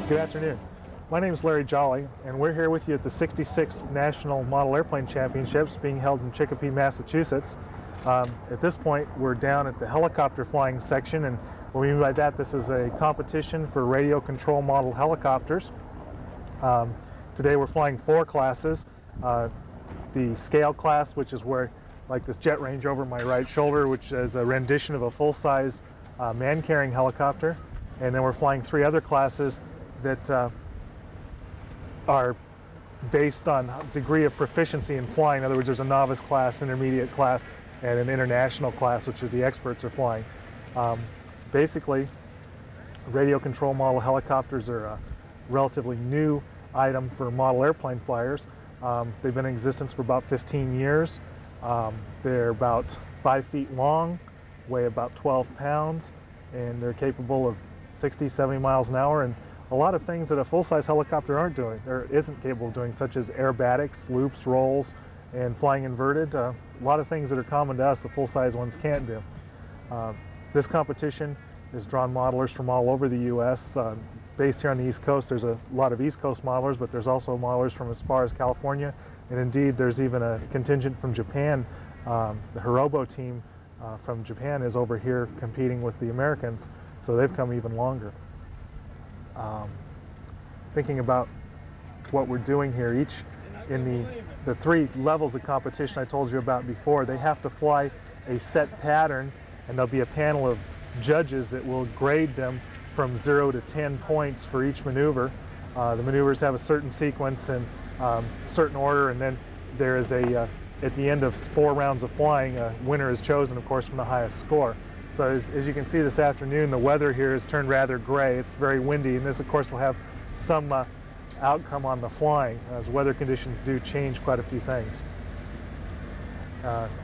Good afternoon. My name is Larry Jolly, and we're here with you at the 66th National Model Airplane Championships being held in Chicopee, Massachusetts. At this point, we're down at the helicopter flying section, and what we mean by that, this is a competition for radio control model helicopters. Today we're flying 4 classes. The scale class, which is where, like this jet range over my right shoulder, which is a rendition of a full-size man-carrying helicopter. And then we're flying 3 other classes that are based on degree of proficiency in flying. In other words, there's a novice class, intermediate class, and an international class, which is the experts are flying. Basically, radio control model helicopters are a relatively new item for model airplane flyers. They've been in existence for about 15 years. They're about 5 feet long, weigh about 12 pounds, and they're capable of 60, 70 miles an hour, and a lot of things that a full-size helicopter aren't doing, or isn't capable of doing, such as aerobatics, loops, rolls, and flying inverted. A lot of things that are common to us, the full-size ones can't do. This competition has drawn modelers from all over the U.S. Based here on the East Coast, there's a lot of East Coast modelers, but there's also modelers from as far as California, and indeed there's even a contingent from Japan. The Hirobo team from Japan is over here competing with the Americans, so they've come even longer. Thinking about what we're doing here, each in the 3 levels of competition I told you about before, they have to fly a set pattern, and there'll be a panel of judges that will grade them from 0 to 10 points for each maneuver. The maneuvers have a certain sequence and certain order, and then there is at the end of 4 rounds of flying, a winner is chosen, of course, from the highest score. So as you can see this afternoon, the weather here has turned rather gray. It's very windy, and this, of course, will have some outcome on the flying, as weather conditions do change quite a few things.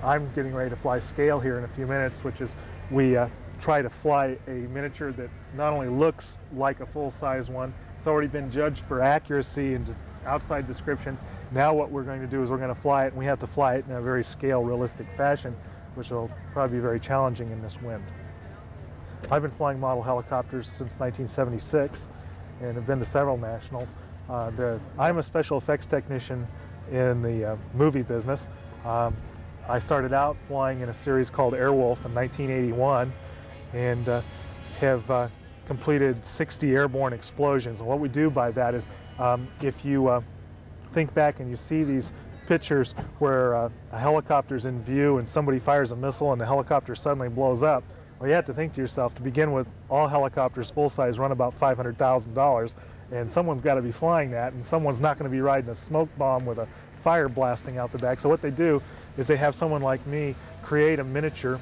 I'm getting ready to fly scale here in a few minutes, which is we try to fly a miniature that not only looks like a full-size one, it's already been judged for accuracy and outside description. Now what we're going to do is we're going to fly it, and we have to fly it in a very scale realistic fashion, which will probably be very challenging in this wind. I've been flying model helicopters since 1976 and have been to several nationals. I'm a special effects technician in the movie business. I started out flying in a series called Airwolf in 1981 and have completed 60 airborne explosions. And what we do by that is if you think back and you see these pictures where a helicopter's in view and somebody fires a missile and the helicopter suddenly blows up, well, you have to think to yourself, to begin with, all helicopters full-size run about $500,000, and someone's got to be flying that, and someone's not going to be riding a smoke bomb with a fire blasting out the back. So what they do is they have someone like me create a miniature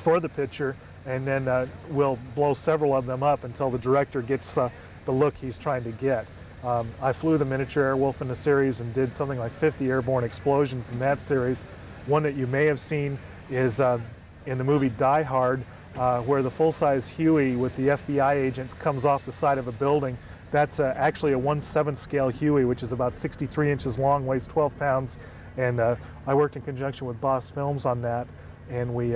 for the picture, and then we'll blow several of them up until the director gets the look he's trying to get. I flew the miniature Airwolf in the series and did something like 50 airborne explosions in that series. One that you may have seen is in the movie Die Hard, where the full-size Huey with the FBI agents comes off the side of a building. That's actually a 1/7 scale Huey, which is about 63 inches long, weighs 12 pounds, and I worked in conjunction with Boss Films on that, and we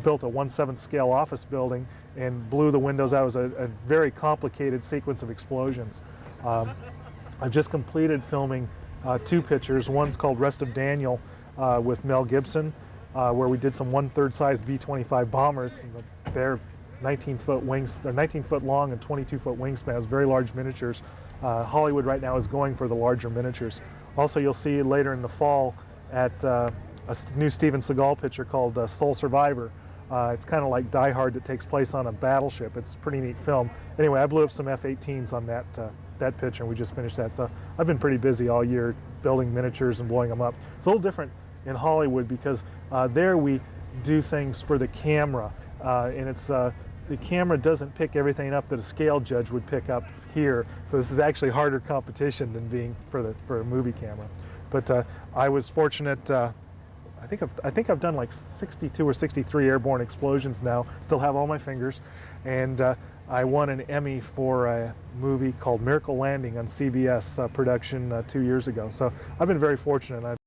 built a 1/7 scale office building and blew the windows out. It was a very complicated sequence of explosions. I've just completed filming 2 pictures. One's called Rest of Daniel with Mel Gibson, where we did some 1/3 size B-25 bombers. They're 19-foot wings, they're 19-foot long and 22-foot wingspans, very large miniatures. Hollywood right now is going for the larger miniatures. Also, you'll see later in the fall at a new Steven Seagal picture called Soul Survivor. It's kind of like Die Hard that takes place on a battleship. It's a pretty neat film. Anyway, I blew up some F-18s on that picture, and we just finished that. So I've been pretty busy all year building miniatures and blowing them up. It's a little different in Hollywood because there we do things for the camera, and it's the camera doesn't pick everything up that a scale judge would pick up here. So this is actually harder competition than being for a movie camera. But I was fortunate. I think I've done like 62 or 63 airborne explosions now. Still have all my fingers, and I won an Emmy for a movie called Miracle Landing on CBS production 2 years ago. So I've been very fortunate.